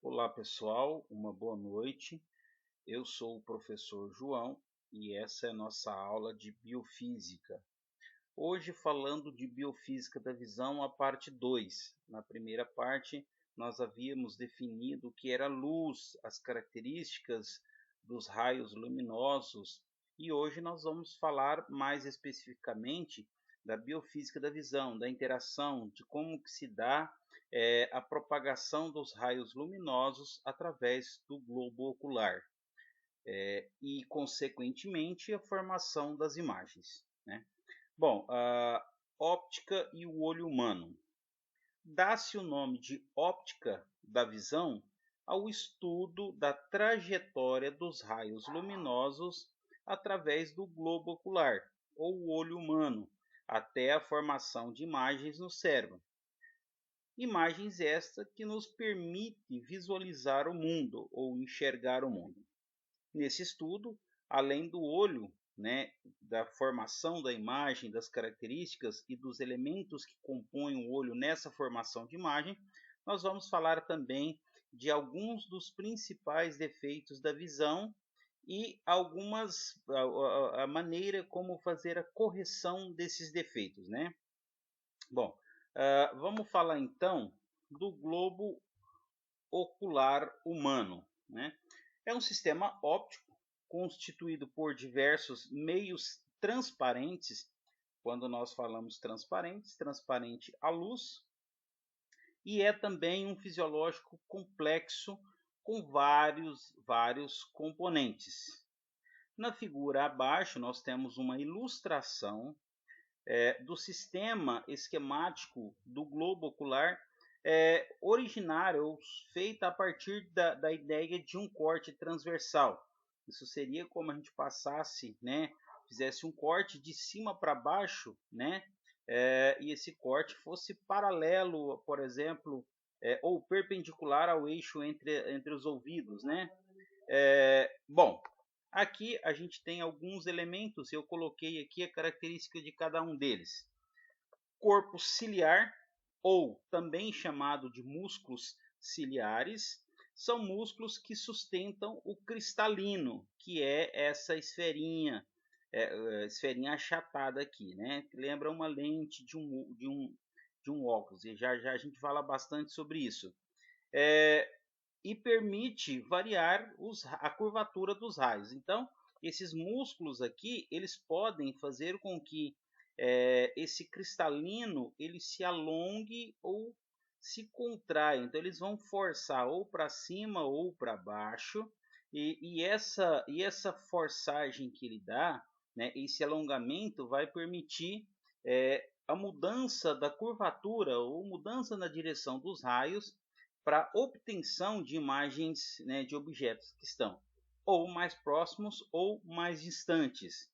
Olá pessoal, uma boa noite. Eu sou o professor João e essa é a nossa aula de biofísica. Hoje falando de biofísica da visão, a parte 2. Na primeira parte, nós havíamos definido o que era luz, as características dos raios luminosos e hoje nós vamos falar mais especificamente da biofísica da visão, da interação, de como que se dá a propagação dos raios luminosos através do globo ocular e, consequentemente, a formação das imagens, né? Bom, a óptica e o olho humano. Dá-se o nome de óptica da visão ao estudo da trajetória dos raios luminosos através do globo ocular, ou o olho humano, até a formação de imagens no cérebro. Imagens esta que nos permite visualizar o mundo ou enxergar o mundo. Nesse estudo, além do olho, da formação da imagem, das características e dos elementos que compõem o olho nessa formação de imagem, nós vamos falar também de alguns dos principais defeitos da visão e a maneira como fazer a correção desses defeitos, né? Bom, vamos falar então do globo ocular humano, né? É um sistema óptico constituído por diversos meios transparentes. Quando nós falamos transparentes, transparente à luz, e é também um fisiológico complexo com vários componentes. Na figura abaixo nós temos uma ilustração do sistema esquemático do globo ocular originária ou feita a partir da ideia de um corte transversal. Isso seria como a gente passasse, fizesse um corte de cima para baixo, e esse corte fosse paralelo, por exemplo, ou perpendicular ao eixo entre os ouvidos, né? Bom, aqui a gente tem alguns elementos, eu coloquei aqui a característica de cada um deles. Corpo ciliar, ou também chamado de músculos ciliares, são músculos que sustentam o cristalino, que é essa esferinha, esferinha achatada aqui, né? Que lembra uma lente de um óculos, e já a gente fala bastante sobre isso. E permite variar a curvatura dos raios. Então, esses músculos aqui, eles podem fazer com que esse cristalino ele se alongue ou se contraia. Então, eles vão forçar ou para cima ou para baixo. E essa forçagem que ele dá, esse alongamento vai permitir a mudança da curvatura ou mudança na direção dos raios para obtenção de imagens, de objetos que estão ou mais próximos ou mais distantes.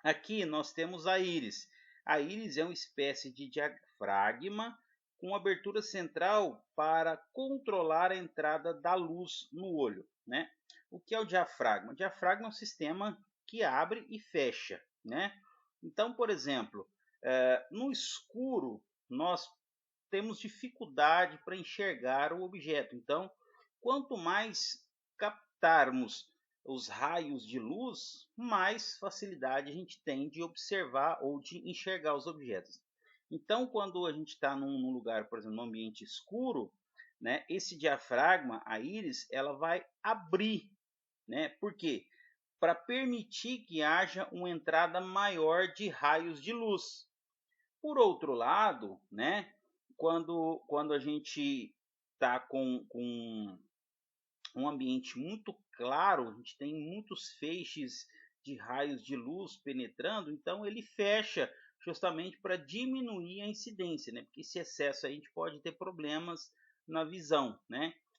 Aqui nós temos a íris. A íris é uma espécie de diafragma com abertura central para controlar a entrada da luz no olho, né? O que é o diafragma? O diafragma é um sistema que abre e fecha, né? Então, por exemplo, no escuro nós temos dificuldade para enxergar o objeto. Então, quanto mais captarmos os raios de luz, mais facilidade a gente tem de observar ou de enxergar os objetos. Então, quando a gente está num lugar, por exemplo, num ambiente escuro, esse diafragma, a íris, ela vai abrir. Por quê? Para permitir que haja uma entrada maior de raios de luz. Por outro lado, quando a gente está com um ambiente muito claro, a gente tem muitos feixes de raios de luz penetrando, então ele fecha justamente para diminuir a incidência, porque esse excesso aí a gente pode ter problemas na visão,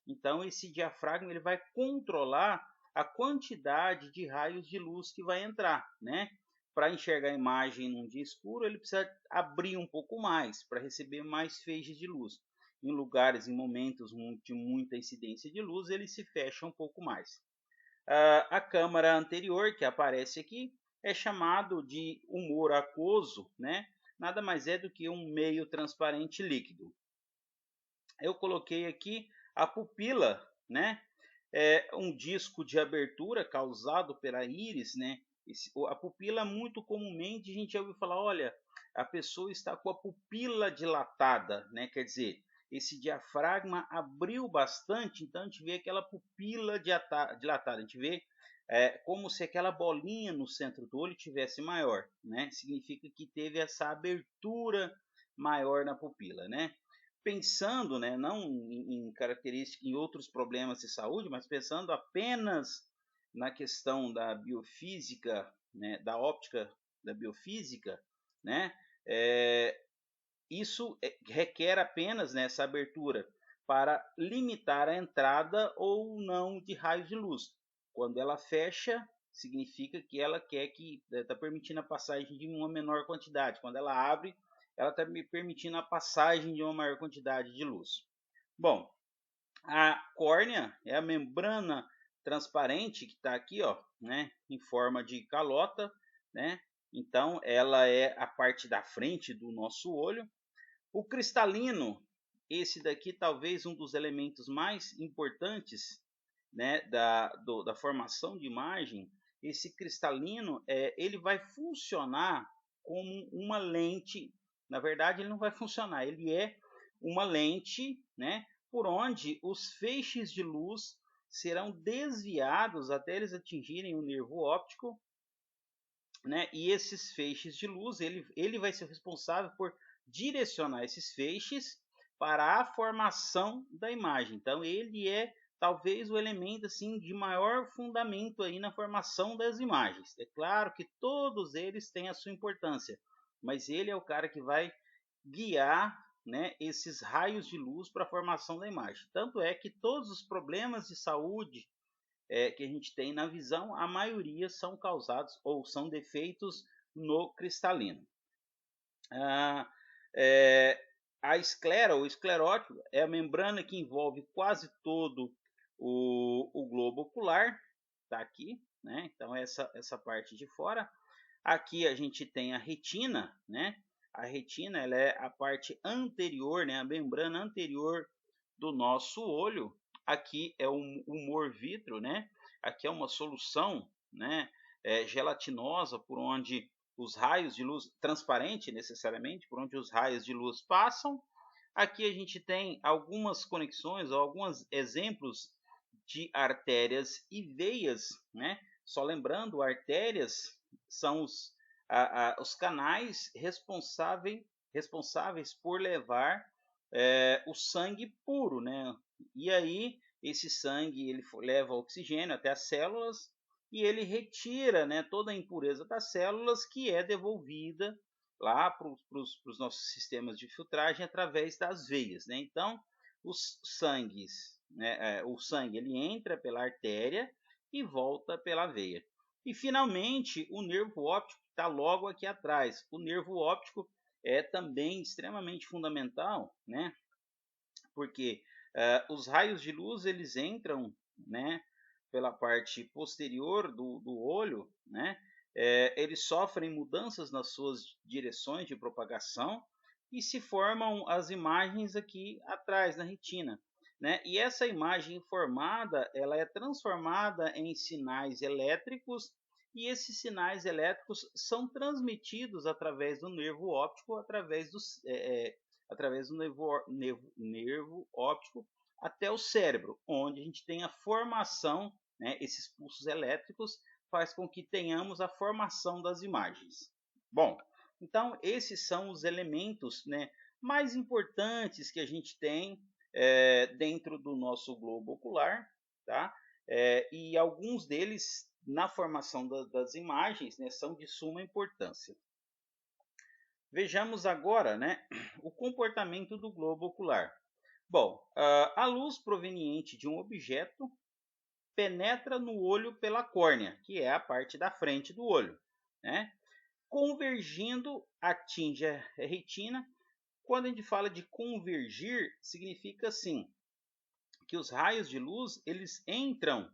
Então esse diafragma ele vai controlar a quantidade de raios de luz que vai entrar, Para enxergar a imagem num dia escuro, ele precisa abrir um pouco mais para receber mais feixes de luz. Em lugares, em momentos de muita incidência de luz, ele se fecha um pouco mais. A câmara anterior, que aparece aqui, é chamado de humor aquoso, Nada mais é do que um meio transparente líquido. Eu coloquei aqui A pupila, né, é um disco de abertura causado pela íris, né? A pupila, muito comumente a gente já ouviu falar, olha, a pessoa está com a pupila dilatada, né? Quer dizer, esse diafragma abriu bastante, então a gente vê aquela pupila dilatada, a gente vê como se aquela bolinha no centro do olho tivesse maior, né? Significa que teve essa abertura maior na pupila, né? Pensando, né, não em características, em outros problemas de saúde, mas pensando apenas na questão da biofísica, né, da óptica da biofísica, né, isso requer apenas, né, essa abertura para limitar a entrada ou não de raios de luz. Quando ela fecha, significa que ela quer que está permitindo a passagem de uma menor quantidade. Quando ela abre, ela está permitindo a passagem de uma maior quantidade de luz. Bom, a córnea é a membrana transparente que está aqui, ó, né, em forma de calota, né? Então, ela é a parte da frente do nosso olho. O cristalino, esse daqui talvez um dos elementos mais importantes, né, da formação de imagem. Esse cristalino, ele vai funcionar como uma lente. Na verdade, ele não vai funcionar, ele é uma lente, né, por onde os feixes de luz serão desviados até eles atingirem o nervo óptico, né? E esses feixes de luz, ele vai ser responsável por direcionar esses feixes para a formação da imagem. Então, ele é talvez o elemento assim de maior fundamento aí na formação das imagens. É claro que todos eles têm a sua importância, mas ele é o cara que vai guiar, né, esses raios de luz para a formação da imagem. Tanto é que todos os problemas de saúde que a gente tem na visão, a maioria são causados ou são defeitos no cristalino. É, a esclera, ou esclerótico, é a membrana que envolve quase todo o globo ocular, está aqui, né? Então essa parte de fora. Aqui a gente tem a retina, né? A retina, ela é a parte anterior, né? A membrana anterior do nosso olho. Aqui é o humor vítreo, né? Aqui é uma solução, né, gelatinosa por onde os raios de luz, transparente necessariamente, por onde os raios de luz passam. Aqui a gente tem algumas conexões, ou alguns exemplos de artérias e veias, né? Só lembrando, artérias são os canais responsáveis por levar o sangue puro, né? E aí esse sangue ele leva oxigênio até as células e ele retira, né, toda a impureza das células que é devolvida lá para os nossos sistemas de filtragem através das veias, né? Então o sangue ele entra pela artéria e volta pela veia. E finalmente o nervo óptico está logo aqui atrás. O nervo óptico é também extremamente fundamental, né? Porque os raios de luz eles entram, né, pela parte posterior do olho, né? Eles sofrem mudanças nas suas direções de propagação e se formam as imagens aqui atrás na retina, né? E essa imagem formada, ela é transformada em sinais elétricos e esses sinais elétricos são transmitidos através do nervo óptico, através do nervo óptico até o cérebro, onde a gente tem a formação, né, esses pulsos elétricos faz com que tenhamos a formação das imagens. Bom, então esses são os elementos, né, mais importantes que a gente tem dentro do nosso globo ocular, tá? E alguns deles na formação das imagens, né, são de suma importância. Vejamos agora, né, o comportamento do globo ocular. Bom, a luz proveniente de um objeto penetra no olho pela córnea, que é a parte da frente do olho, né? Convergindo, atinge a retina. Quando a gente fala de convergir, significa assim, que os raios de luz eles entram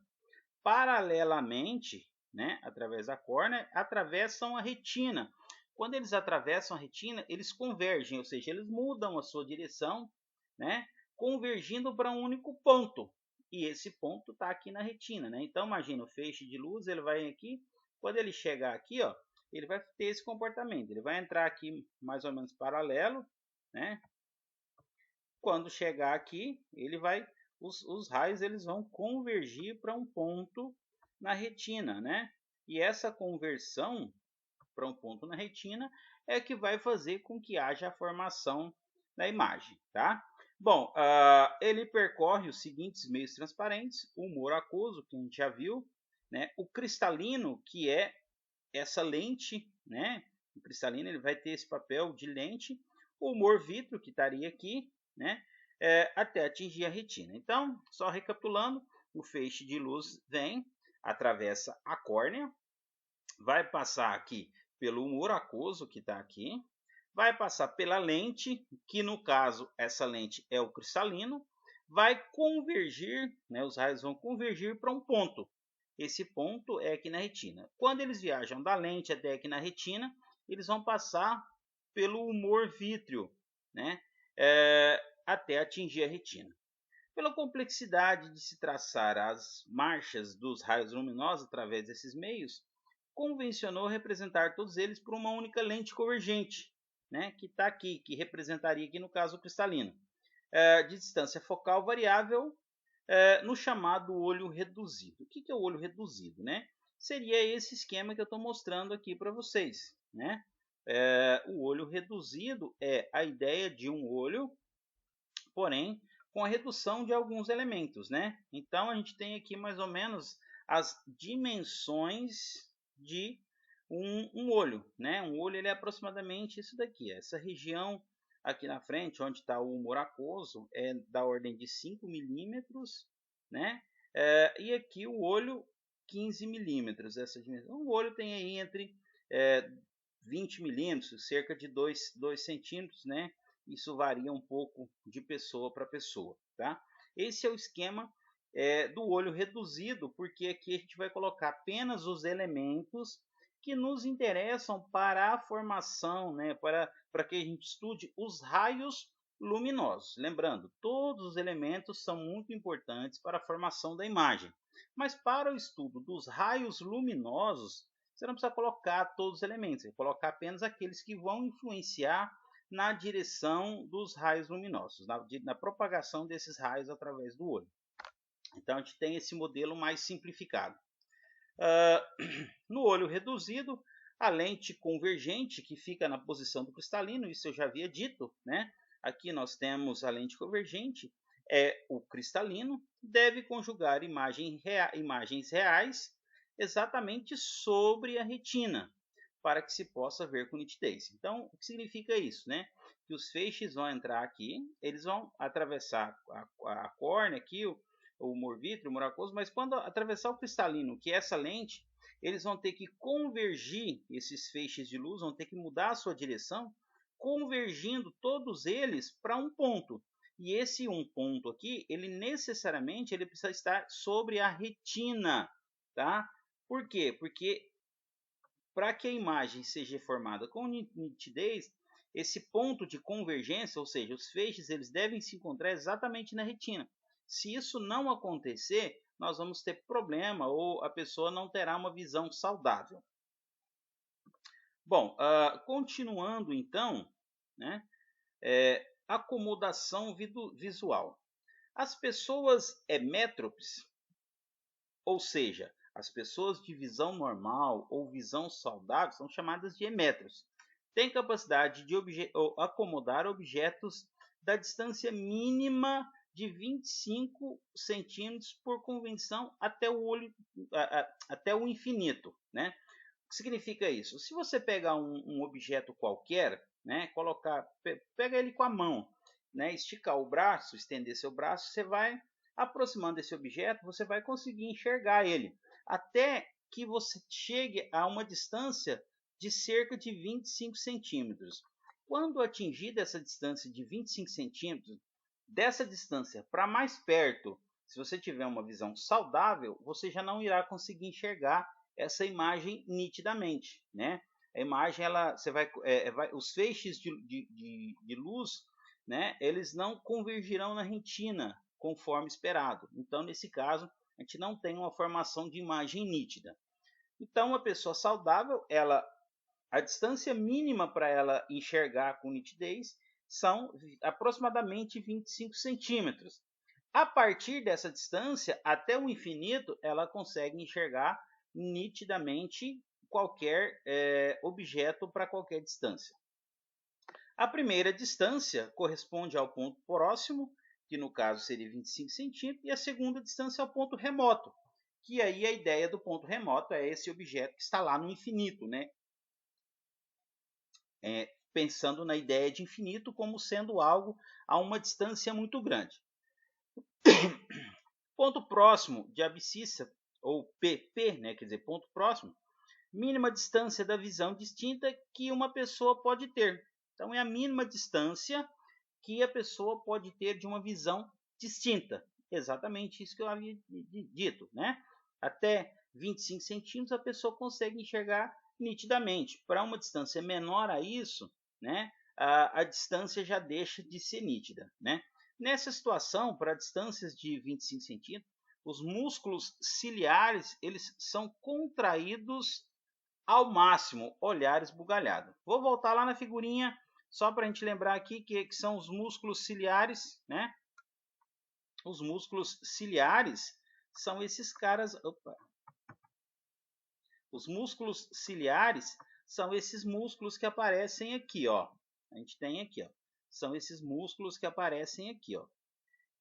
paralelamente, né, através da córnea, atravessam a retina. Quando eles atravessam a retina, eles convergem, ou seja, eles mudam a sua direção, né, convergindo para um único ponto. E esse ponto está aqui na retina, né? Então, imagina o feixe de luz, ele vai aqui, quando ele chegar aqui, ó, ele vai ter esse comportamento. Ele vai entrar aqui mais ou menos paralelo, né? Quando chegar aqui, ele vai, os raios eles vão convergir para um ponto na retina, né? E essa conversão para um ponto na retina é que vai fazer com que haja a formação da imagem, tá? Bom, ele percorre os seguintes meios transparentes: o humor aquoso, que a gente já viu, né? O cristalino, que é essa lente, né? O cristalino ele vai ter esse papel de lente. O humor vítreo, que estaria aqui, né? Até atingir a retina. Então, só recapitulando, o feixe de luz vem, atravessa a córnea, vai passar aqui pelo humor aquoso, que está aqui, vai passar pela lente, que no caso essa lente é o cristalino, vai convergir, né, os raios vão convergir para um ponto. Esse ponto é aqui na retina. Quando eles viajam da lente até aqui na retina, eles vão passar pelo humor vítreo, né, até atingir a retina. Pela complexidade de se traçar as marchas dos raios luminosos através desses meios, convencionou representar todos eles por uma única lente convergente, né, que está aqui, que representaria aqui no caso o cristalino, de distância focal variável, no chamado olho reduzido. O que é o olho reduzido, né? Seria esse esquema que eu estou mostrando aqui para vocês, né? O olho reduzido é a ideia de um olho, porém com a redução de alguns elementos, né? Então a gente tem aqui mais ou menos as dimensões de um olho, né? Um olho ele é aproximadamente isso daqui, essa região aqui na frente, onde está o humor aquoso, é da ordem de 5 milímetros, né? E aqui o olho 15 milímetros, essa dimensão. O olho tem aí entre 20 milímetros, cerca de 2 centímetros, né? Isso varia um pouco de pessoa para pessoa, tá? Esse é o esquema do olho reduzido, porque aqui a gente vai colocar apenas os elementos que nos interessam para a formação, né? Para que a gente estude os raios luminosos. Lembrando, todos os elementos são muito importantes para a formação da imagem, mas para o estudo dos raios luminosos, você não precisa colocar todos os elementos, você vai colocar apenas aqueles que vão influenciar na direção dos raios luminosos, na propagação desses raios através do olho. Então a gente tem esse modelo mais simplificado. No olho reduzido, a lente convergente, que fica na posição do cristalino, isso eu já havia dito, né? Aqui nós temos a lente convergente, o cristalino, deve conjugar imagens reais exatamente sobre a retina, para que se possa ver com nitidez. Então, o que significa isso, né? Que os feixes vão entrar aqui, eles vão atravessar a córnea aqui, o humor vítreo, o humor aquoso, mas quando atravessar o cristalino, que é essa lente, eles vão ter que convergir, esses feixes de luz vão ter que mudar a sua direção, convergindo todos eles para um ponto. E esse um ponto aqui, ele necessariamente ele precisa estar sobre a retina, tá? Por quê? Porque para que a imagem seja formada com nitidez, esse ponto de convergência, ou seja, os feixes eles devem se encontrar exatamente na retina. Se isso não acontecer, nós vamos ter problema ou a pessoa não terá uma visão saudável. Bom, continuando então, né, acomodação visual. As pessoas emétropes, ou seja, as pessoas de visão normal ou visão saudável, são chamadas de emétropes. Têm capacidade de acomodar objetos da distância mínima de 25 centímetros por convenção até o olho, até o infinito, né? O que significa isso? Se você pegar um objeto qualquer, né, pega ele com a mão, né, esticar o braço, estender seu braço, você vai aproximando desse objeto, você vai conseguir enxergar ele, até que você chegue a uma distância de cerca de 25 centímetros. Quando atingida essa distância de 25 centímetros, dessa distância para mais perto, se você tiver uma visão saudável, você já não irá conseguir enxergar essa imagem nitidamente, né? A imagem, os feixes de luz, né, eles não convergirão na retina conforme esperado. Então, nesse caso, a gente não tem uma formação de imagem nítida. Então, uma pessoa saudável, a distância mínima para ela enxergar com nitidez são aproximadamente 25 centímetros. A partir dessa distância, até o infinito, ela consegue enxergar nitidamente qualquer objeto para qualquer distância. A primeira distância corresponde ao ponto próximo, que no caso seria 25 centímetros, e a segunda distância ao ponto remoto, que aí a ideia do ponto remoto é esse objeto que está lá no infinito, né? Pensando na ideia de infinito como sendo algo a uma distância muito grande. Ponto próximo de abscissa, ou PP, né, quer dizer, ponto próximo, mínima distância da visão distinta que uma pessoa pode ter. Então, é a mínima distância que a pessoa pode ter de uma visão distinta. Exatamente isso que eu havia dito, né? Até 25 centímetros a pessoa consegue enxergar nitidamente. Para uma distância menor a isso, né, a distância já deixa de ser nítida, né? Nessa situação, para distâncias de 25 centímetros, os músculos ciliares eles são contraídos ao máximo, olhar esbugalhado. Vou voltar lá na figurinha só para a gente lembrar aqui que são os músculos ciliares, né? Os músculos ciliares são esses caras. Opa. Os músculos ciliares são esses músculos que aparecem aqui, ó. A gente tem aqui, ó. São esses músculos que aparecem aqui, ó.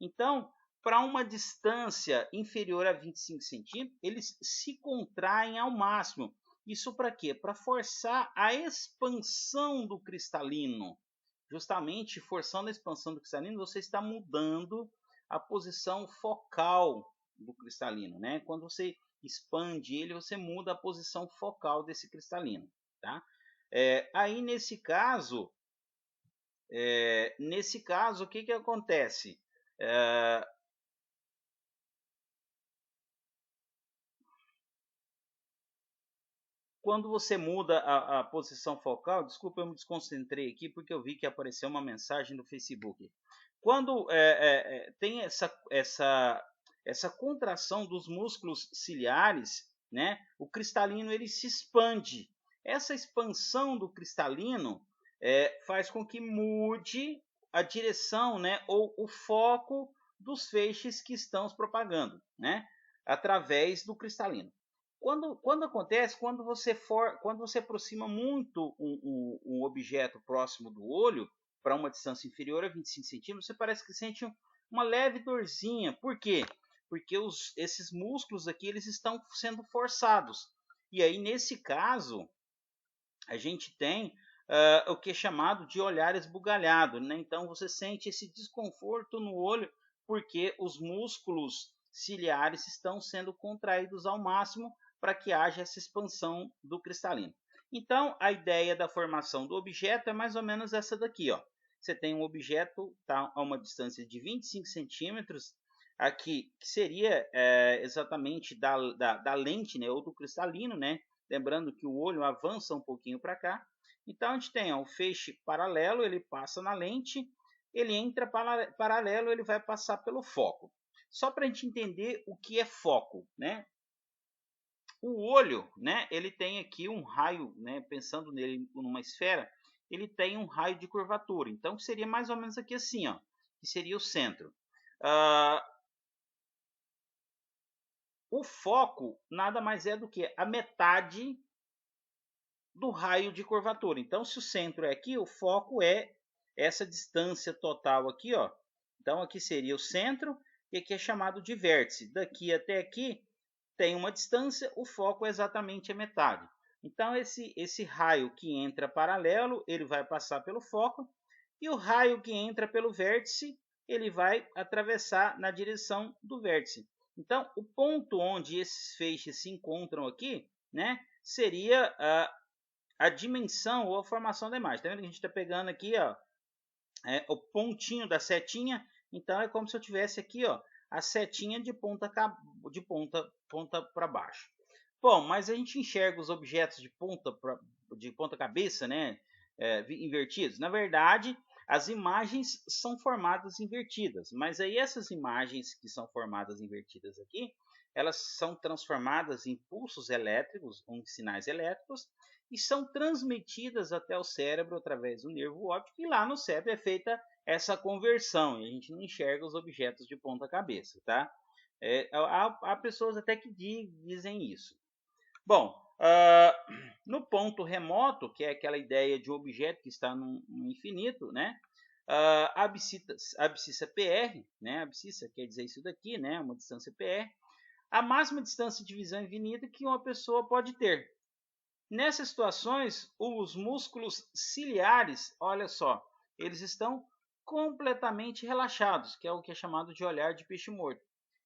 Então, para uma distância inferior a 25 centímetros, eles se contraem ao máximo. Isso para quê? Para forçar a expansão do cristalino. Justamente forçando a expansão do cristalino, você está mudando a posição focal do cristalino, né? Quando você expande ele, você muda a posição focal desse cristalino, tá? Aí nesse caso, o que acontece? Quando você muda a posição focal, desculpa, eu me desconcentrei aqui porque eu vi que apareceu uma mensagem do Facebook. Quando tem essa contração dos músculos ciliares, né, o cristalino ele se expande. Essa expansão do cristalino faz com que mude a direção, né, ou o foco dos feixes que estão se propagando, né, através do cristalino. Quando acontece, quando você aproxima muito um objeto próximo do olho, para uma distância inferior a 25 centímetros, você parece que sente uma leve dorzinha. Por quê? Porque esses músculos aqui eles estão sendo forçados. E aí, nesse caso, a gente tem o que é chamado de olhar esbugalhado, né? Então, você sente esse desconforto no olho porque os músculos ciliares estão sendo contraídos ao máximo para que haja essa expansão do cristalino. Então, a ideia da formação do objeto é mais ou menos essa daqui, ó. Você tem um objeto tá, a uma distância de 25 centímetros, aqui, que seria exatamente da lente, né, ou do cristalino, né? Lembrando que o olho avança um pouquinho para cá. Então, a gente tem o feixe paralelo, ele passa na lente, ele entra paralelo, ele vai passar pelo foco. Só para a gente entender o que é foco, né? O olho, né, ele tem aqui um raio, né, pensando nele numa esfera, ele tem um raio de curvatura. Então, seria mais ou menos aqui assim, ó, que seria o centro. O foco nada mais é do que a metade do raio de curvatura. Então, se o centro é aqui, o foco é essa distância total aqui, ó. Então, aqui seria o centro e aqui é chamado de vértice. Daqui até aqui tem uma distância, o foco é exatamente a metade. Então, esse raio que entra paralelo, ele vai passar pelo foco, e o raio que entra pelo vértice, ele vai atravessar na direção do vértice. Então, o ponto onde esses feixes se encontram aqui, né, seria a dimensão ou a formação da imagem. Tá vendo que a gente está pegando aqui, ó, o pontinho da setinha, então é como se eu tivesse aqui, ó, a setinha de ponta para baixo. Bom, mas a gente enxerga os objetos de ponta cabeça, né, invertidos. Na verdade, as imagens são formadas invertidas, mas aí essas imagens que são formadas invertidas aqui, elas são transformadas em pulsos elétricos, em sinais elétricos, e são transmitidas até o cérebro através do nervo óptico, e lá no cérebro é feita essa conversão, e a gente não enxerga os objetos de ponta cabeça, tá? Há pessoas até que dizem isso. Bom, no ponto remoto, que é aquela ideia de um objeto que está no infinito, né? A abscissa PR, né? A abscissa quer dizer isso daqui, né? Uma distância PR, a máxima distância de visão infinita que uma pessoa pode ter. Nessas situações, os músculos ciliares, olha só, eles estão completamente relaxados, que é o que é chamado de olhar de peixe morto.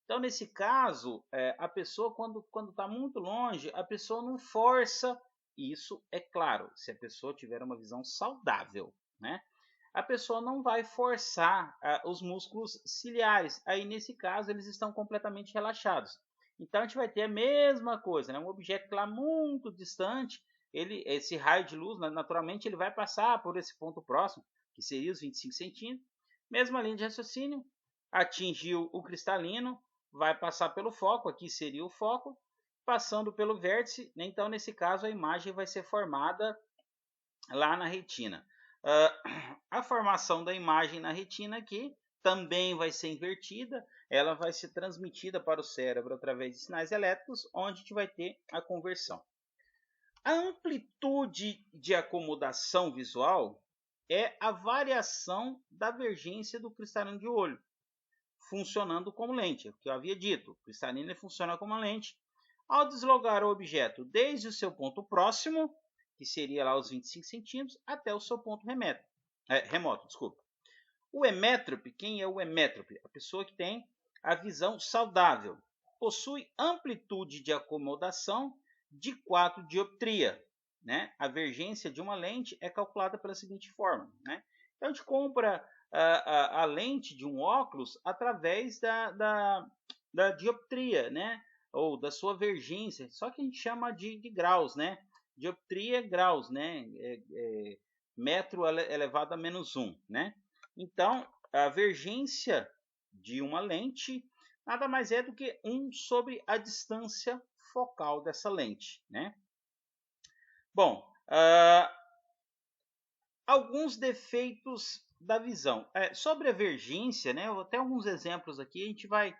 Então, nesse caso, a pessoa, quando está muito longe, a pessoa não força. Isso é claro, se a pessoa tiver uma visão saudável, né? A pessoa não vai forçar os músculos ciliares. Aí, nesse caso, eles estão completamente relaxados. Então, a gente vai ter a mesma coisa, né? Um objeto lá muito distante, esse raio de luz, naturalmente, ele vai passar por esse ponto próximo, que seria os 25 centímetros. Mesma linha de raciocínio, atingiu o cristalino, vai passar pelo foco, aqui seria o foco, passando pelo vértice, então nesse caso a imagem vai ser formada lá na retina. A formação da imagem na retina aqui também vai ser invertida, ela vai ser transmitida para o cérebro através de sinais elétricos, onde a gente vai ter a conversão. A amplitude de acomodação visual é a variação da vergência do cristalino de olho, funcionando como lente, o que eu havia dito. O cristalino funciona como uma lente. Ao deslocar o objeto desde o seu ponto próximo, que seria lá os 25 centímetros, até o seu ponto remoto. O emétrope, quem é o emétrope? A pessoa que tem a visão saudável. Possui amplitude de acomodação de 4 dioptria. Né? A vergência de uma lente é calculada pela seguinte forma. Né? Então, a gente compra a lente de um óculos através da dioptria, né? Ou da sua vergência. Só que a gente chama de graus, né? Dioptria é graus, né? Metro elevado a menos 1, né? Então, a vergência de uma lente nada mais é do que 1 sobre a distância focal dessa lente, né? Bom, alguns defeitos da visão. Sobre a vergência, né? Eu vou ter alguns exemplos aqui, a gente vai,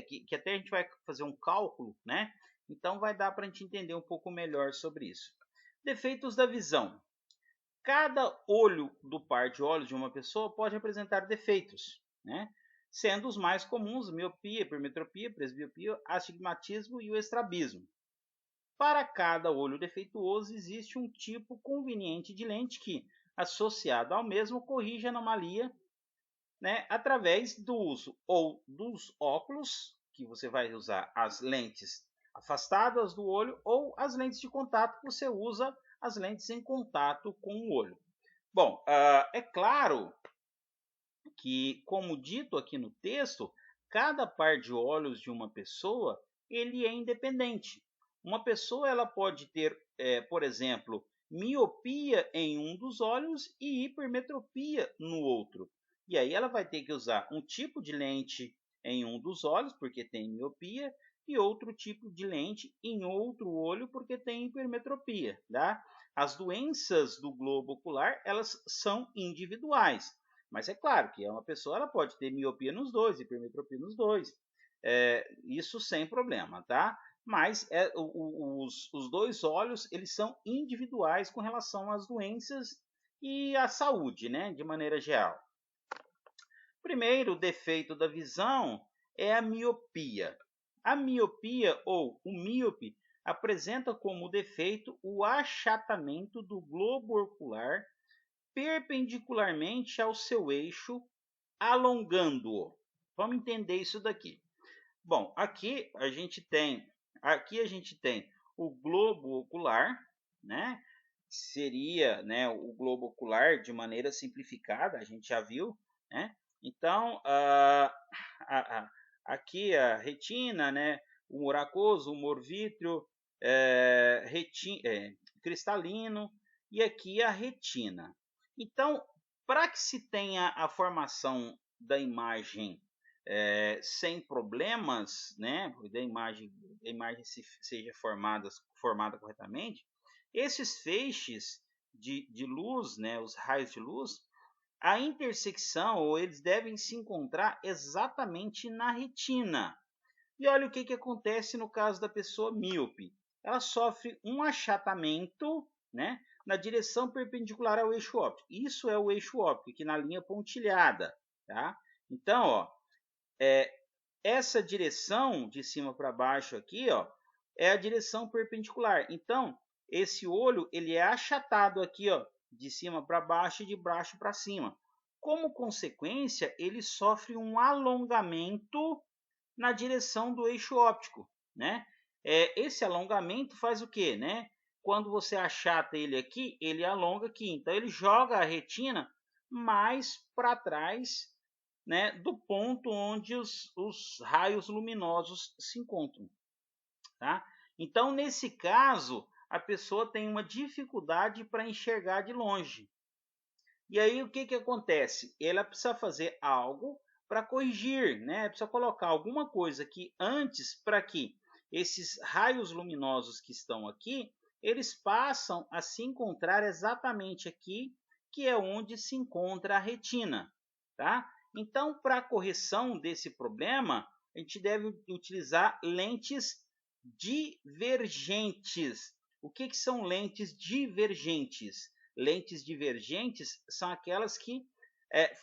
que até a gente vai fazer um cálculo, né? Então vai dar para a gente entender um pouco melhor sobre isso. Defeitos da visão. Cada olho do par de olhos de uma pessoa pode apresentar defeitos, né? Sendo os mais comuns miopia, hipermetropia, presbiopia, astigmatismo e o estrabismo. Para cada olho defeituoso existe um tipo conveniente de lente que, associado ao mesmo, corrige a anomalia, né, através do uso ou dos óculos, que você vai usar as lentes afastadas do olho, ou as lentes de contato, que você usa as lentes em contato com o olho. Bom, é claro que, como dito aqui no texto, cada par de olhos de uma pessoa ele é independente. Uma pessoa ela pode ter, por exemplo, miopia em um dos olhos e hipermetropia no outro. E aí ela vai ter que usar um tipo de lente em um dos olhos, porque tem miopia, e outro tipo de lente em outro olho, porque tem hipermetropia. Tá? As doenças do globo ocular elas são individuais. Mas é claro que uma pessoa ela pode ter miopia nos dois, hipermetropia nos dois. Isso sem problema, tá? Mas os dois olhos eles são individuais com relação às doenças e à saúde, né? De maneira geral. Primeiro defeito da visão é a miopia. A miopia ou o míope apresenta como defeito o achatamento do globo ocular perpendicularmente ao seu eixo, alongando-o. Vamos entender isso daqui. Bom, aqui a gente tem o globo ocular, né? Seria, né, o globo ocular de maneira simplificada, a gente já viu, né? Então, aqui a retina, né, o humor aquoso, o humor vítreo, cristalino, e aqui a retina. Então, para que se tenha a formação da imagem sem problemas, né, a imagem seja formada corretamente, esses feixes de luz, né, os raios de luz, a intersecção, ou eles devem se encontrar exatamente na retina. E olha o que acontece no caso da pessoa míope. Ela sofre um achatamento, né, na direção perpendicular ao eixo óptico. Isso é o eixo óptico, aqui na linha pontilhada. Tá? Então, ó, essa direção de cima para baixo aqui, ó, é a direção perpendicular. Então, esse olho ele é achatado aqui, ó, de cima para baixo e de baixo para cima. Como consequência, ele sofre um alongamento na direção do eixo óptico, né? Esse alongamento faz o quê, né? Quando você achata ele aqui, ele alonga aqui. Então, ele joga a retina mais para trás, né, do ponto onde os raios luminosos se encontram. Tá? Então, nesse caso, a pessoa tem uma dificuldade para enxergar de longe. E aí, o que acontece? Ela precisa fazer algo para corrigir, né? Precisa colocar alguma coisa aqui antes para que esses raios luminosos que estão aqui, eles passam a se encontrar exatamente aqui, que é onde se encontra a retina, tá? Então, para a correção desse problema, a gente deve utilizar lentes divergentes. O que são lentes divergentes? Lentes divergentes são aquelas que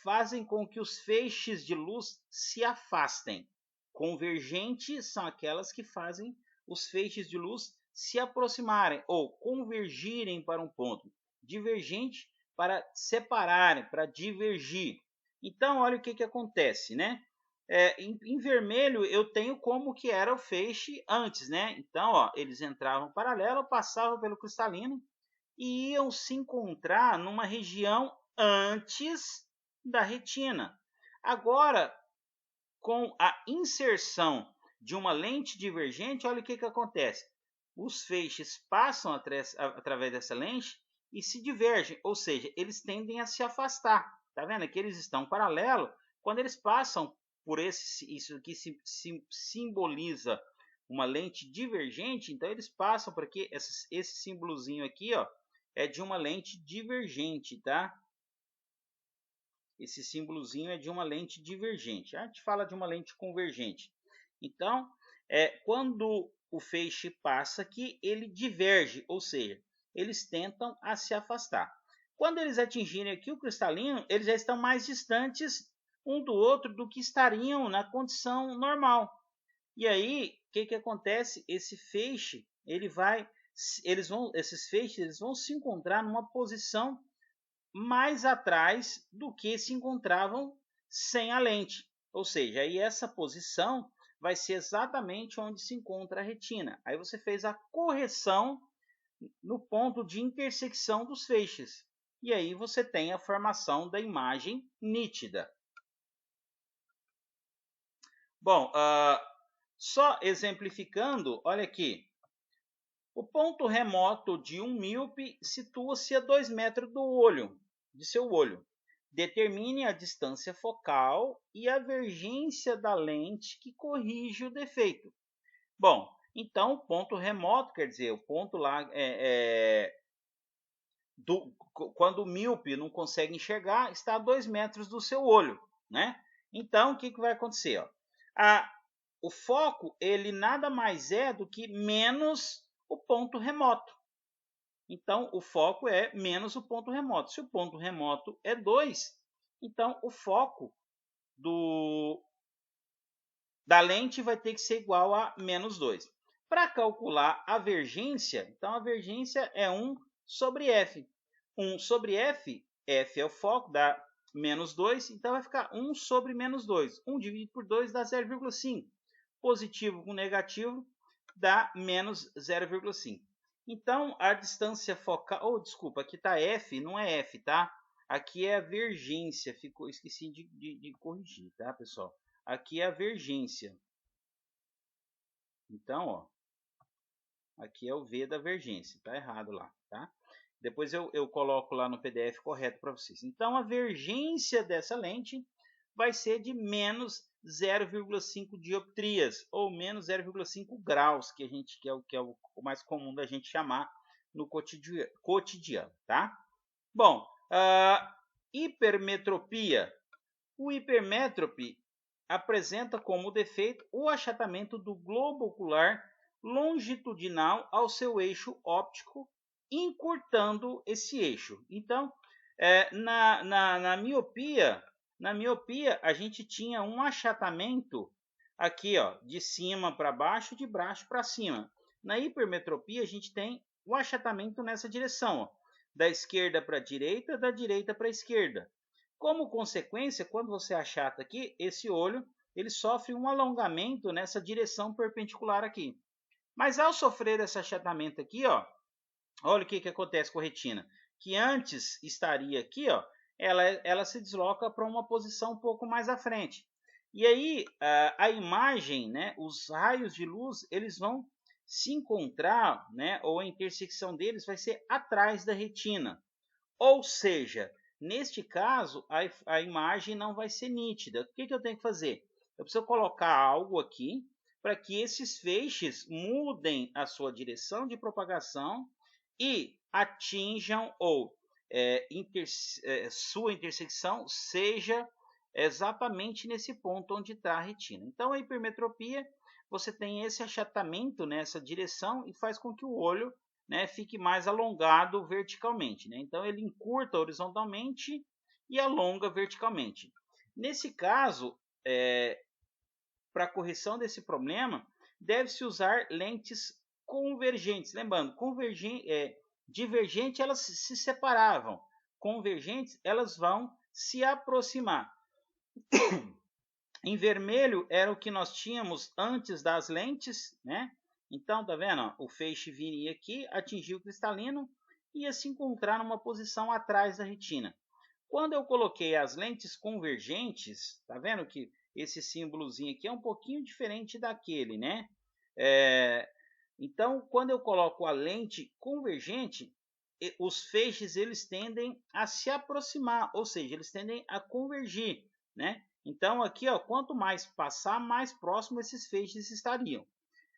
fazem com que os feixes de luz se afastem. Convergentes são aquelas que fazem os feixes de luz se aproximarem ou convergirem para um ponto. Divergente para separarem, para divergir. Então, olha o que acontece, né? Em vermelho eu tenho como que era o feixe antes, né? Então, ó, eles entravam paralelo, passavam pelo cristalino e iam se encontrar numa região antes da retina. Agora, com a inserção de uma lente divergente, olha o que acontece. Os feixes passam através dessa lente e se divergem, ou seja, eles tendem a se afastar. Tá vendo? Aqui eles estão paralelos. Quando eles passam por isso aqui se simboliza uma lente divergente, então eles passam por aqui, esse símbolozinho aqui, ó, é de uma lente divergente, tá? Esse símbolozinho é de uma lente divergente. A gente fala de uma lente convergente. Então, quando o feixe passa aqui, ele diverge, ou seja, eles tentam a se afastar. Quando eles atingirem aqui o cristalino, eles já estão mais distantes um do outro do que estariam na condição normal. E aí, o que acontece? Esse feixe, esses feixes eles vão se encontrar numa posição mais atrás do que se encontravam sem a lente. Ou seja, aí essa posição vai ser exatamente onde se encontra a retina. Aí você fez a correção no ponto de intersecção dos feixes. E aí você tem a formação da imagem nítida. Bom, só exemplificando, olha aqui. O ponto remoto de um míope situa-se a 2 metros de seu olho. Determine a distância focal e a divergência da lente que corrige o defeito. Bom, então o ponto remoto, quer dizer, o ponto lá quando o míope não consegue enxergar, está a 2 metros do seu olho, né? Então, o que vai acontecer? Ó? O foco, ele nada mais é do que menos o ponto remoto. Então, o foco é menos o ponto remoto. Se o ponto remoto é 2, então o foco da lente vai ter que ser igual a menos 2. Para calcular a vergência, então a vergência é 1 sobre f. 1 sobre f, f é o foco, dá menos 2, então vai ficar 1 sobre menos 2. 1 dividido por 2 dá 0,5. Positivo com negativo dá menos 0,5. Então, a distância focal... desculpa, aqui está f, não é f, tá? Aqui é a vergência. Esqueci de corrigir, tá, pessoal? Aqui é a vergência. Então, ó, aqui é o V da vergência. Tá errado lá, tá? Depois eu coloco lá no PDF correto para vocês. Então, a vergência dessa lente vai ser de menos 0,5 dioptrias, ou menos 0,5 graus, que é o mais comum da gente chamar no cotidiano, tá? Bom, hipermetropia. O hipermétrope apresenta como defeito o achatamento do globo ocular longitudinal ao seu eixo óptico, encurtando esse eixo. Então, na miopia, a gente tinha um achatamento aqui, ó, de cima para baixo, de baixo para cima. Na hipermetropia, a gente tem o achatamento nessa direção, ó, da esquerda para a direita, da direita para a esquerda. Como consequência, quando você achata aqui, esse olho ele sofre um alongamento nessa direção perpendicular aqui. Mas ao sofrer esse achatamento aqui, ó, olha o que acontece com a retina. Que antes estaria aqui, ó, ela se desloca para uma posição um pouco mais à frente. E aí a imagem, né, os raios de luz, eles vão se encontrar, né, ou a intersecção deles vai ser atrás da retina. Ou seja, neste caso, a imagem não vai ser nítida. O que eu tenho que fazer? Eu preciso colocar algo aqui para que esses feixes mudem a sua direção de propagação e atinjam ou sua intersecção seja exatamente nesse ponto onde está a retina. Então, a hipermetropia, você tem esse achatamento nessa direção e faz com que o olho, né, fique mais alongado verticalmente, né? Então, ele encurta horizontalmente e alonga verticalmente. Nesse caso, para a correção desse problema, deve-se usar lentes convergentes. Lembrando, divergente elas se separavam, convergentes elas vão se aproximar. Em vermelho era o que nós tínhamos antes das lentes, né? Então, tá vendo? Ó, o feixe viria aqui, atingiu o cristalino e ia se encontrar numa posição atrás da retina. Quando eu coloquei as lentes convergentes, tá vendo que esse símbolozinho aqui é um pouquinho diferente daquele, né? Então, quando eu coloco a lente convergente, os feixes eles tendem a se aproximar, ou seja, eles tendem a convergir, né? Então, aqui, ó, quanto mais passar, mais próximo esses feixes estariam.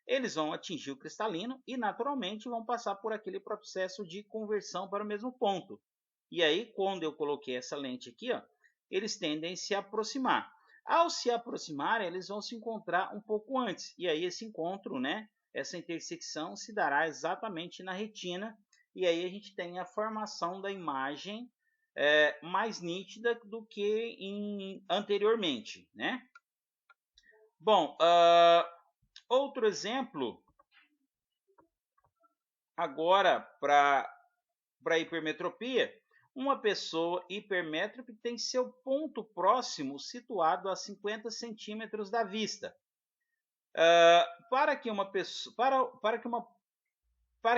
Eles vão atingir o cristalino e, naturalmente, vão passar por aquele processo de conversão para o mesmo ponto. E aí, quando eu coloquei essa lente aqui, ó, eles tendem a se aproximar. Ao se aproximarem, eles vão se encontrar um pouco antes. E aí, esse encontro, né, essa intersecção se dará exatamente na retina. E aí a gente tem a formação da imagem mais nítida do que anteriormente, né? Bom, outro exemplo, agora para hipermetropia, uma pessoa hipermétrope tem seu ponto próximo situado a 50 centímetros da vista. Para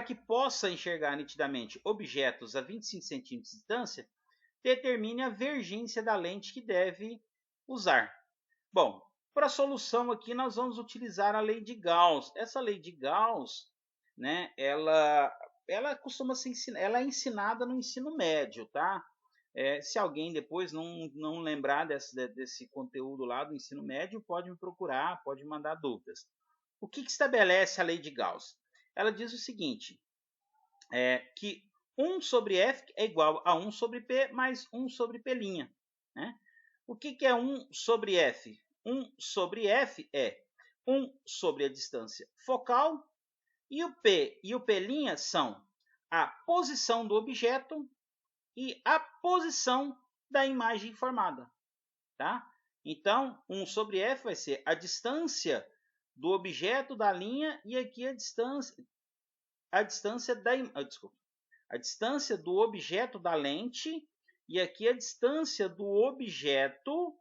que possa enxergar nitidamente objetos a 25 centímetros de distância, determine a vergência da lente que deve usar. Bom, para a solução aqui nós vamos utilizar a lei de Gauss. Essa lei de Gauss, né, ela costuma ser ela é ensinada no ensino médio, tá? Se alguém depois não lembrar desse conteúdo lá do ensino médio, pode me procurar, pode mandar dúvidas. O que estabelece a lei de Gauss? Ela diz o seguinte, que 1 sobre F é igual a 1 sobre P mais 1 sobre P', né? O que é 1 sobre F? 1 sobre F é 1 sobre a distância focal e o P e o P' são a posição do objeto e a posição da imagem formada, tá? Então, 1 sobre F vai ser a distância do objeto da linha e aqui a distância a distância do objeto da lente e aqui a distância do objeto.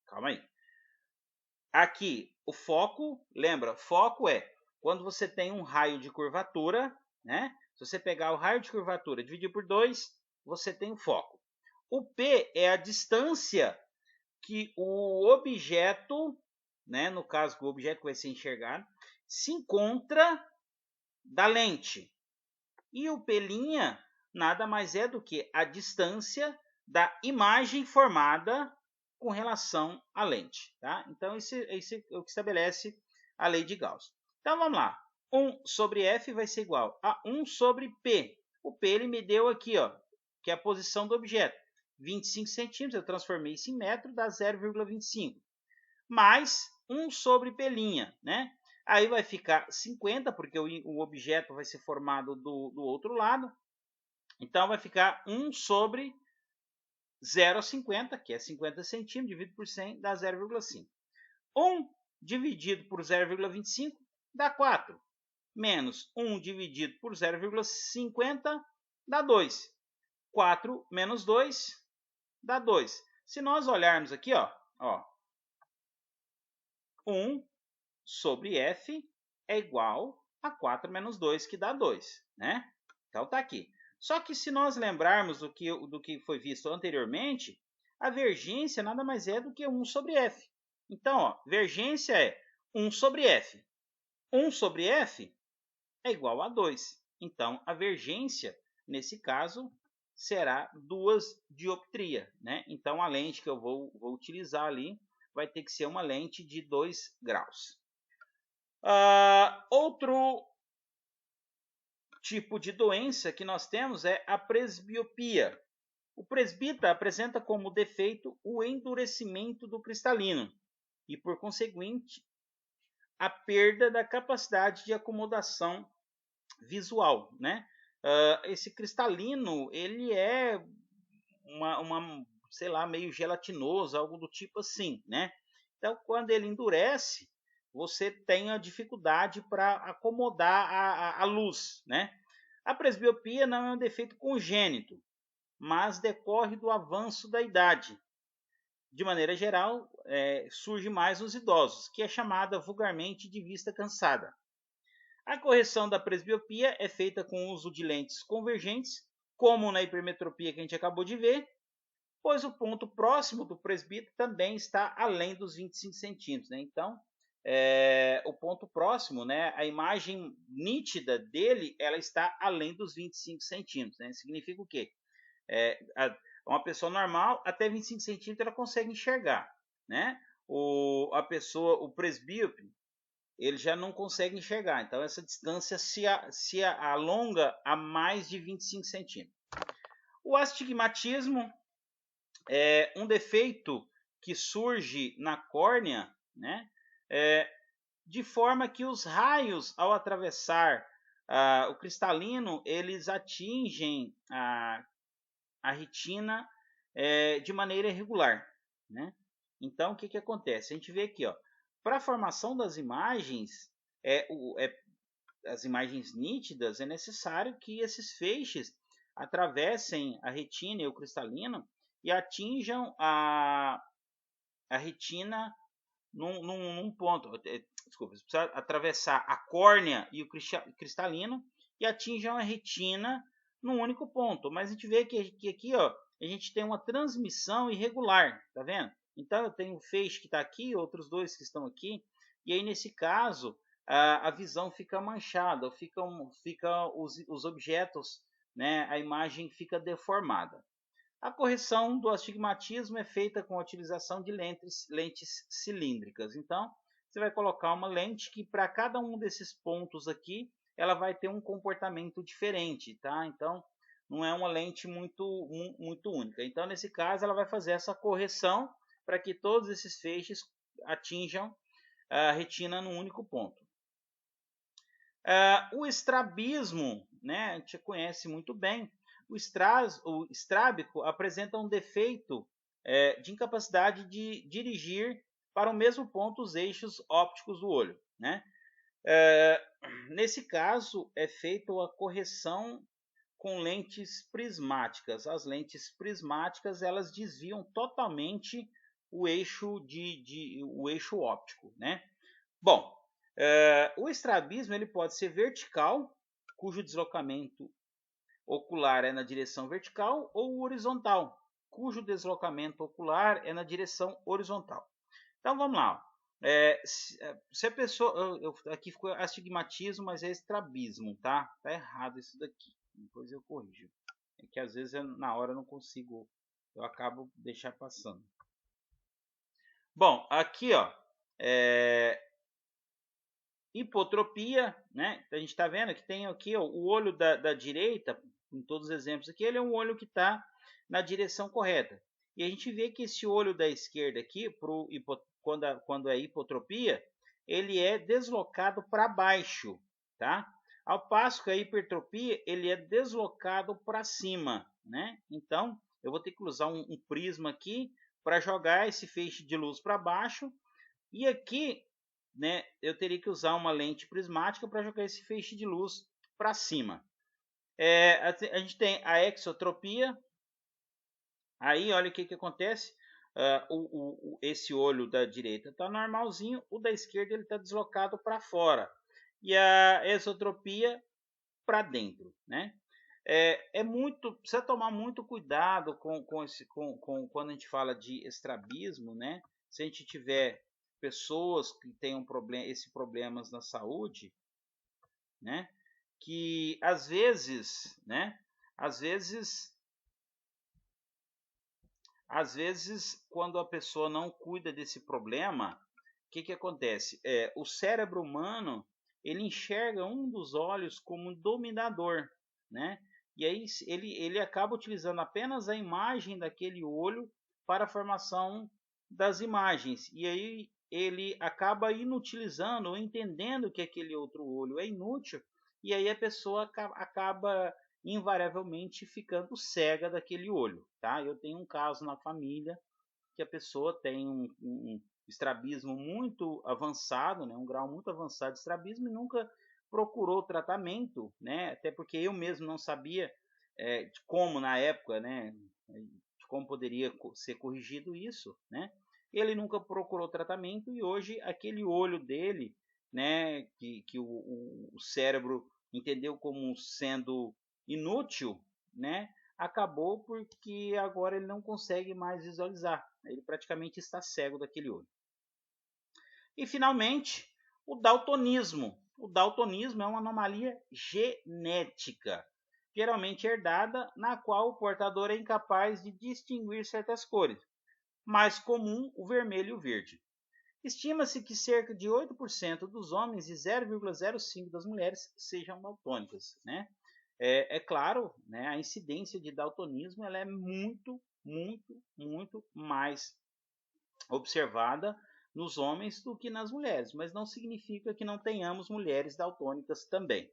Calma aí. Aqui o foco, lembra? Foco é quando você tem um raio de curvatura, né? Se você pegar o raio de curvatura e dividir por 2, você tem o foco. O P é a distância que o objeto, né? No caso que o objeto vai ser enxergado, se encontra da lente. E o P' nada mais é do que a distância da imagem formada com relação à lente. Tá? Então, esse é o que estabelece a lei de Gauss. Então, vamos lá. 1 sobre F vai ser igual a 1 sobre P. O P ele me deu aqui, ó, que é a posição do objeto. 25 centímetros, eu transformei isso em metro, dá 0,25. Mais 1 sobre P', né? Aí vai ficar 50, porque o objeto vai ser formado do outro lado. Então, vai ficar 1 sobre 0,50, que é 50 centímetros, dividido por 100, dá 0,5. 1 dividido por 0,25 dá 4. Menos 1 dividido por 0,50 dá 2. 4 menos 2 dá 2. Se nós olharmos aqui, ó, 1 sobre F é igual a 4 menos 2, que dá 2, né? Então, tá aqui. Só que se nós lembrarmos do que foi visto anteriormente, a vergência nada mais é do que 1 sobre F. Então, ó, vergência é 1 sobre F. 1 sobre F é igual a 2. Então, a vergência, nesse caso, será 2 dioptria, né? Então, a lente que eu vou utilizar ali vai ter que ser uma lente de 2 graus. Outro tipo de doença que nós temos é a presbiopia. O presbita apresenta como defeito o endurecimento do cristalino e, por conseguinte, a perda da capacidade de acomodação visual, né? Esse cristalino, ele é sei lá, meio gelatinoso, algo do tipo assim, né? Então, quando ele endurece, você tem a dificuldade para acomodar a luz, né? A presbiopia não é um defeito congênito, mas decorre do avanço da idade. De maneira geral, surge mais nos idosos, que é chamada vulgarmente de vista cansada. A correção da presbiopia é feita com o uso de lentes convergentes, como na hipermetropia que a gente acabou de ver, pois o ponto próximo do presbítero também está além dos 25 centímetros. Né? Então, o ponto próximo, né, a imagem nítida dele, ela está além dos 25 centímetros. Né? Significa o quê? Uma pessoa normal, até 25 centímetros, ela consegue enxergar. Né? O presbíope, ele já não consegue enxergar. Então, essa distância se alonga a mais de 25 centímetros. O astigmatismo é um defeito que surge na córnea, né? De forma que os raios, ao atravessar o cristalino, eles atingem a retina de maneira irregular. Né? Então, o que acontece? A gente vê aqui, para a formação das imagens, as imagens nítidas, é necessário que esses feixes atravessem a retina e o cristalino e atinjam a retina num ponto. Desculpa, precisa atravessar a córnea e o cristalino e atinjam a retina num único ponto. Mas a gente vê que aqui, a gente tem uma transmissão irregular, tá vendo? Então eu tenho um feixe que está aqui, outros dois que estão aqui, e aí nesse caso a visão fica manchada, fica os objetos, né, a imagem fica deformada. A correção do astigmatismo é feita com a utilização de lentes cilíndricas. Então, você vai colocar uma lente que para cada um desses pontos aqui, ela vai ter um comportamento diferente, tá? Então, não é uma lente muito única. Então, nesse caso, ela vai fazer essa correção para que todos esses feixes atinjam a retina num único ponto. O estrabismo, né, a gente conhece muito bem. O estrábico apresenta um defeito de incapacidade de dirigir para o mesmo ponto os eixos ópticos do olho. Né? Nesse caso, é feita a correção com lentes prismáticas. As lentes prismáticas elas desviam totalmente o eixo, o eixo óptico. Né? Bom, o estrabismo ele pode ser vertical, cujo deslocamento ocular é na direção vertical, ou horizontal, cujo deslocamento ocular é na direção horizontal. Então vamos lá. Se a pessoa. Aqui ficou astigmatismo, mas é estrabismo, tá? Tá errado isso daqui. Depois eu corrijo. É que às vezes na hora eu não consigo, eu acabo deixar passando. Bom, aqui ó, hipotropia, né? A gente está vendo que tem aqui ó, o olho da direita, em todos os exemplos aqui, ele é um olho que está na direção correta. E a gente vê que esse olho da esquerda aqui, quando é hipotropia, ele é deslocado para baixo, tá? Ao passo que a hipertropia, ele é deslocado para cima, né? Então, eu vou ter que usar um prisma aqui para jogar esse feixe de luz para baixo. E aqui, né, eu teria que usar uma lente prismática para jogar esse feixe de luz para cima. A gente tem a exotropia. Aí, olha o que acontece. Esse olho da direita está normalzinho, o da esquerda ele está deslocado para fora. E a exotropia para dentro, né? Precisa tomar muito cuidado com quando a gente fala de estrabismo, né? Se a gente tiver pessoas que tenham problemas na saúde, né? Que às vezes, né? Às vezes, quando a pessoa não cuida desse problema, o que acontece? O cérebro humano ele enxerga um dos olhos como dominador, né? E aí ele acaba utilizando apenas a imagem daquele olho para a formação das imagens. E aí ele acaba inutilizando ou entendendo que aquele outro olho é inútil. E aí a pessoa acaba invariavelmente ficando cega daquele olho, tá? Eu tenho um caso na família que a pessoa tem um estrabismo muito avançado, né? Um grau muito avançado de estrabismo e nunca procurou tratamento, né? Até porque eu mesmo não sabia de como na época, né? De como poderia ser corrigido isso, né? Ele nunca procurou tratamento e hoje aquele olho dele, né? Que o cérebro entendeu como sendo inútil, né? Acabou porque agora ele não consegue mais visualizar. Ele praticamente está cego daquele olho. E finalmente, o daltonismo. O daltonismo é uma anomalia genética, geralmente herdada, na qual o portador é incapaz de distinguir certas cores. Mais comum, o vermelho e o verde. Estima-se que cerca de 8% dos homens e 0,05% das mulheres sejam daltônicas, né? Claro, né, a incidência de daltonismo ela é muito mais observada nos homens do que nas mulheres, mas não significa que não tenhamos mulheres daltônicas também.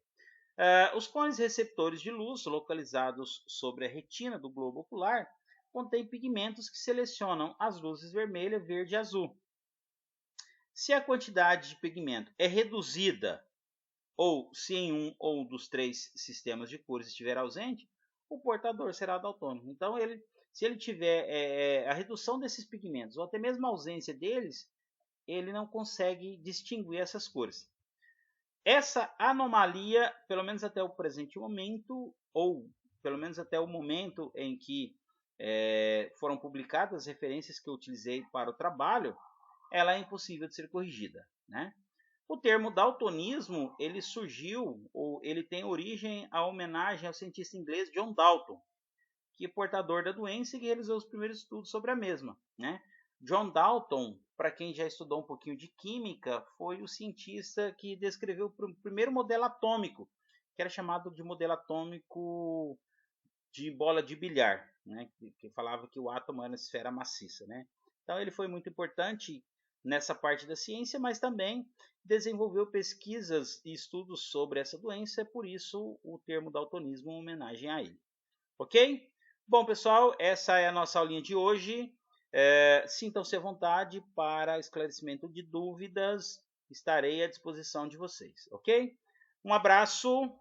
Os cones receptores de luz, localizados sobre a retina do globo ocular, contêm pigmentos que selecionam as luzes vermelha, verde e azul. Se a quantidade de pigmento é reduzida ou se em um ou dos três sistemas de cores estiver ausente, o portador será daltônico. Então, se ele tiver a redução desses pigmentos ou até mesmo a ausência deles, ele não consegue distinguir essas cores. Essa anomalia, pelo menos até o presente momento, ou pelo menos até o momento em que foram publicadas as referências que eu utilizei para o trabalho, ela é impossível de ser corrigida, né? O termo daltonismo, ele surgiu, ou ele tem origem à homenagem ao cientista inglês John Dalton, que é portador da doença e que realizou os primeiros estudos sobre a mesma, né? John Dalton, para quem já estudou um pouquinho de química, foi o cientista que descreveu o primeiro modelo atômico, que era chamado de modelo atômico de bola de bilhar, né? Que falava que o átomo era uma esfera maciça, né? Então ele foi muito importante nessa parte da ciência, mas também desenvolveu pesquisas e estudos sobre essa doença, por isso o termo daltonismo é uma homenagem a ele. Ok? Bom, pessoal, essa é a nossa aulinha de hoje. Sintam-se à vontade para esclarecimento de dúvidas, estarei à disposição de vocês, ok? Um abraço.